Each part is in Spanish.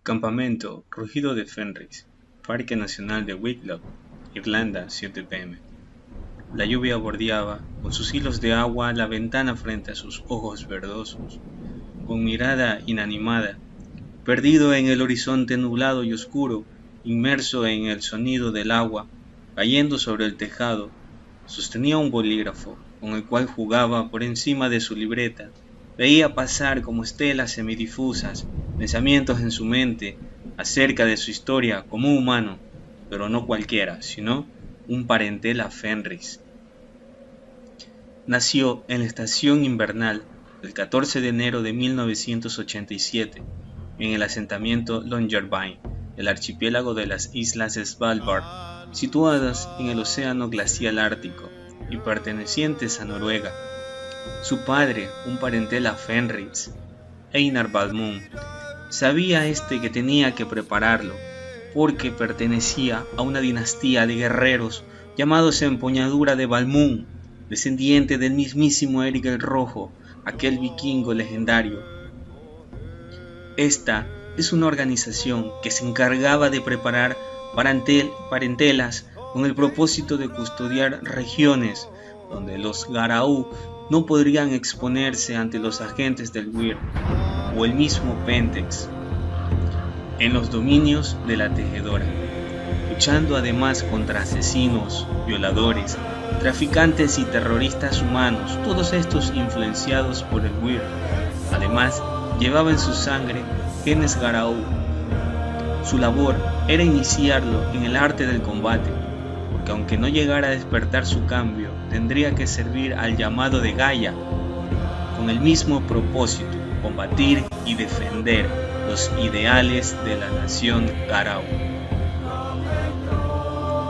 Campamento Rugido de Fenris, Parque Nacional de Wicklow, Irlanda, 7 p.m. La lluvia bordeaba con sus hilos de agua la ventana frente a sus ojos verdosos, con mirada inanimada, perdido en el horizonte nublado y oscuro, inmerso en el sonido del agua cayendo sobre el tejado. Sostenía un bolígrafo con el cual jugaba por encima de su libreta. Veía pasar como estelas semidifusas pensamientos en su mente acerca de su historia como un humano, pero no cualquiera, sino un parentela Fenris. Nació en la estación invernal del 14 de enero de 1987 en el asentamiento Longyearbyen, el archipiélago de las islas Svalbard, situadas en el océano glacial ártico y pertenecientes a Noruega. Su padre, un parentela Fenris, Einar Balmung, sabía que tenía que prepararlo, porque pertenecía a una dinastía de guerreros llamados Empuñadura de Balmung, descendiente del mismísimo Eric el Rojo, aquel vikingo legendario. Esta es una organización que se encargaba de preparar parentelas con el propósito de custodiar regiones donde los Garou no podrían exponerse ante los agentes del Weir o el mismo Pentex en los dominios de la tejedora, luchando además contra asesinos, violadores, traficantes y terroristas humanos, todos estos influenciados por el Weir. Además, llevaba en su sangre genes Garou. Su labor era iniciarlo en el arte del combate, porque aunque no llegara a despertar su cambio, tendría que servir al llamado de Gaia, con el mismo propósito, combatir y defender los ideales de la nación Garou.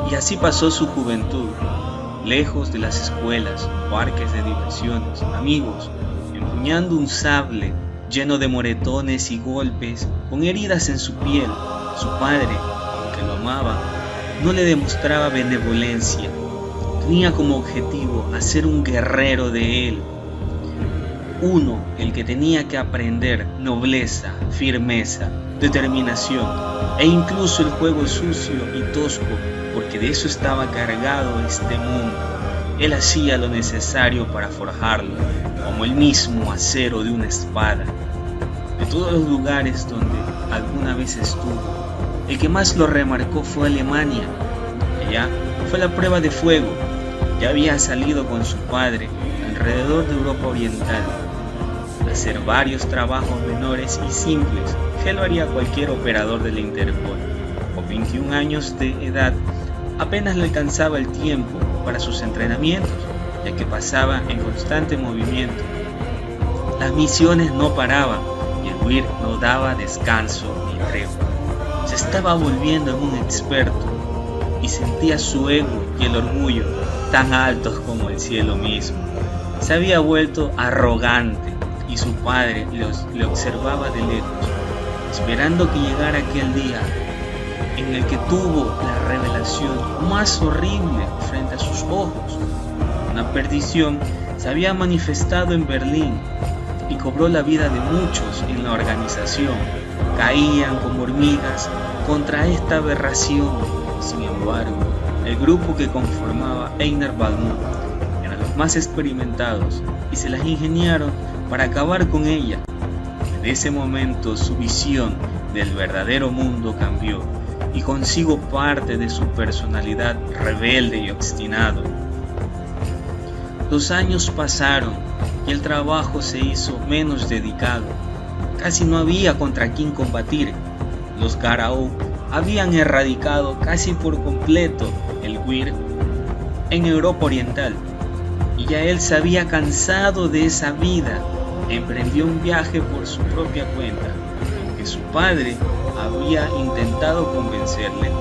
Y así pasó su juventud, lejos de las escuelas, parques de diversiones, amigos, empuñando un sable lleno de moretones y golpes, con heridas en su piel. Su padre, aunque lo amaba, no le demostraba benevolencia. Tenía como objetivo hacer un guerrero de él, uno el que tenía que aprender nobleza, firmeza, determinación e incluso el juego sucio y tosco, porque de eso estaba cargado este mundo. Él hacía lo necesario para forjarlo, como el mismo acero de una espada. De todos los lugares donde alguna vez estuvo, el que más lo remarcó fue Alemania. Allá fue la prueba de fuego. Ya había salido con su padre alrededor de Europa Oriental a hacer varios trabajos menores y simples que lo haría cualquier operador de la Interpol. Con 21 años de edad apenas le alcanzaba el tiempo para sus entrenamientos, ya que pasaba en constante movimiento. Las misiones no paraban y el Weir no daba descanso ni tregua. Se estaba volviendo en un experto y sentía su ego y el orgullo tan altos como el cielo mismo. Se había vuelto arrogante y su padre le observaba de lejos, esperando que llegara aquel día en el que tuvo la revelación más horrible frente a sus ojos. Una perdición se había manifestado en Berlín y cobró la vida de muchos en la organización. Caían como hormigas contra esta aberración. Sin embargo, el grupo que conformaba Einar Balmung eran los más experimentados y se las ingeniaron para acabar con ella. Desde ese momento su visión del verdadero mundo cambió y consigo parte de su personalidad rebelde y obstinado. Los años pasaron y el trabajo se hizo menos dedicado. Casi no había contra quién combatir. Los Garou habían erradicado casi por completo el Weir en Europa Oriental, y ya él se había cansado de esa vida. Emprendió un viaje por su propia cuenta, aunque su padre había intentado convencerle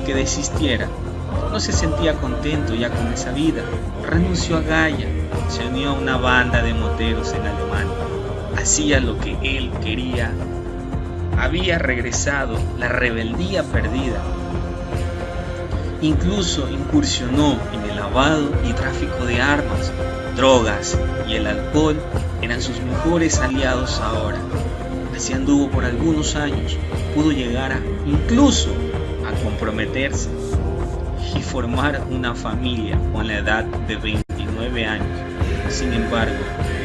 que desistiera. No se sentía contento ya con esa vida. Renunció a Gaia, se unió a una banda de moteros en Alemania. Hacía lo que él quería. Había regresado la rebeldía perdida. Incluso incursionó en el lavado y tráfico de armas, drogas y el alcohol eran sus mejores aliados ahora. Así anduvo por algunos años, pudo llegar incluso a comprometerse y formar una familia con la edad de 29 años. Sin embargo,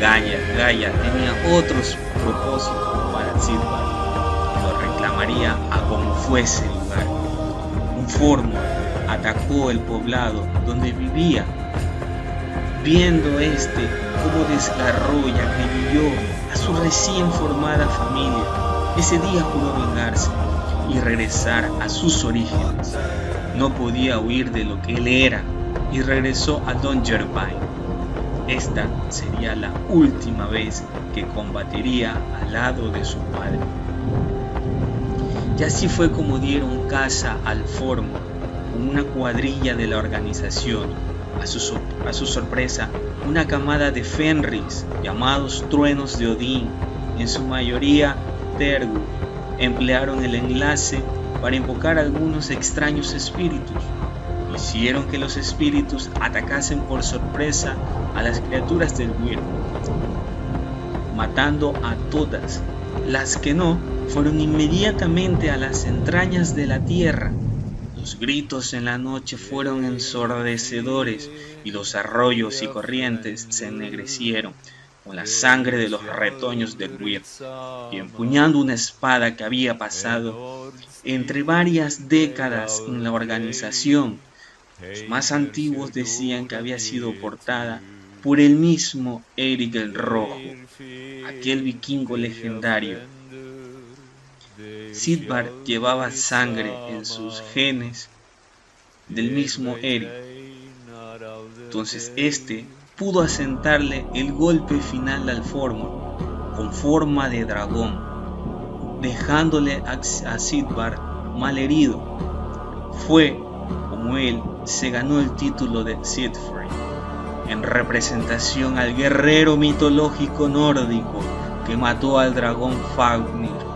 Gaia tenía otros propósitos para Sitbard. Lo reclamaría a como fuese el lugar. Un Fomor atacó el poblado donde vivía, viendo cómo desgarró y acribilló a su recién formada familia. Ese día juró vengarse y regresar a sus orígenes. No podía huir de lo que él era y regresó a Longyearbyen. Esta sería la última vez que combatiría al lado de su padre. Y así fue como dieron caza al Fomor con una cuadrilla de la organización. A su sorpresa, una camada de Fenris, llamados Truenos de Odín, en su mayoría Tergu, emplearon el enlace para invocar algunos extraños espíritus. Hicieron que los espíritus atacasen por sorpresa a las criaturas del Weir, matando a todas. Las que no fueron inmediatamente a las entrañas de la tierra. Los gritos en la noche fueron ensordecedores y los arroyos y corrientes se ennegrecieron con la sangre de los retoños del Weir. Y empuñando una espada que había pasado entre varias décadas en la organización, los más antiguos decían que había sido portada por el mismo Eirik el Rojo, aquel vikingo legendario. Sitbard llevaba sangre en sus genes del mismo Eirik. Entonces pudo asentarle el golpe final al Fomor con forma de dragón, dejándole a Sitbard malherido. Fue como él se ganó el título de Siegfried, en representación al guerrero mitológico nórdico que mató al dragón Fafnir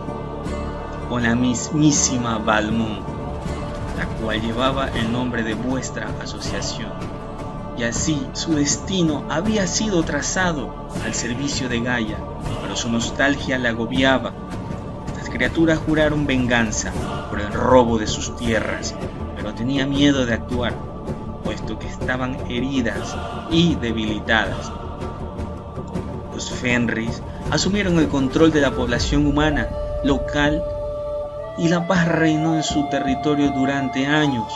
con la mismísima Balmung, la cual llevaba el nombre de vuestra asociación. Y así su destino había sido trazado al servicio de Gaia, pero su nostalgia la agobiaba. Estas criaturas juraron venganza por el robo de sus tierras, pero tenía miedo de actuar, puesto que estaban heridas y debilitadas. Los Fenris asumieron el control de la población humana local y la paz reinó en su territorio durante años.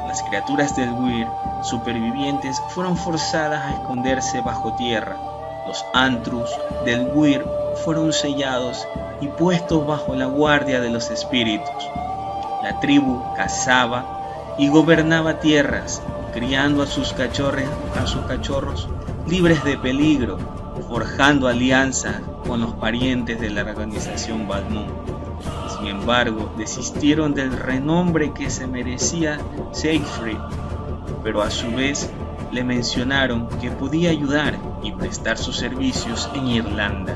Las criaturas del Weir supervivientes fueron forzadas a esconderse bajo tierra. Los Antrus del Weir fueron sellados y puestos bajo la guardia de los espíritus. La tribu cazaba y gobernaba tierras, criando a sus cachorros libres de peligro, forjando alianzas con los parientes de la organización Balmung. Sin embargo, desistieron del renombre que se merecía Siegfried, pero a su vez le mencionaron que podía ayudar y prestar sus servicios en Irlanda.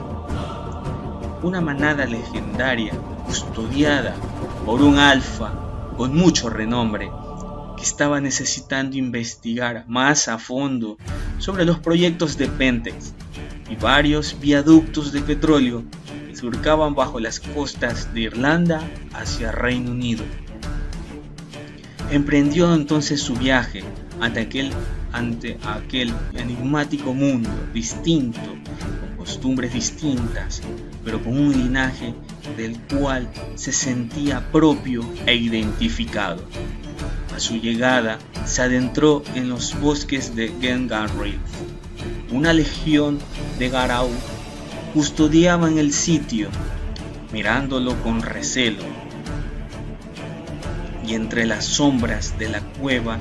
Una manada legendaria, custodiada por un alfa con mucho renombre, que estaba necesitando investigar más a fondo sobre los proyectos de Pentex y varios viaductos de petróleo que surcaban bajo las costas de Irlanda hacia Reino Unido. Emprendió entonces su viaje ante aquel enigmático mundo distinto, con costumbres distintas, pero con un linaje del cual se sentía propio e identificado. A su llegada se adentró en los bosques de Gengarriff. Una legión de Garau custodiaban el sitio, mirándolo con recelo. Y entre las sombras de la cueva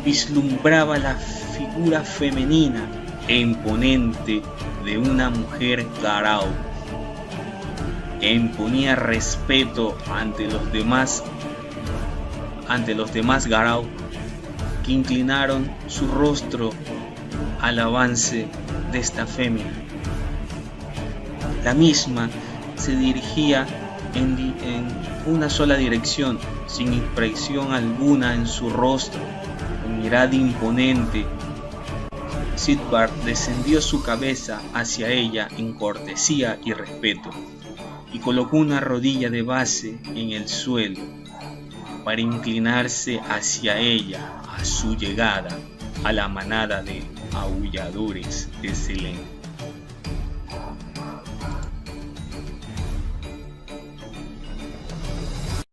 vislumbraba la figura femenina e imponente de una mujer Garau, que imponía respeto ante los demás Garau, que inclinaron su rostro al avance de esta fémina. La misma se dirigía en una sola dirección, sin expresión alguna en su rostro, con mirada imponente. Sitbard descendió su cabeza hacia ella en cortesía y respeto, y colocó una rodilla de base en el suelo para inclinarse hacia ella a su llegada a la manada de aulladores de Selene.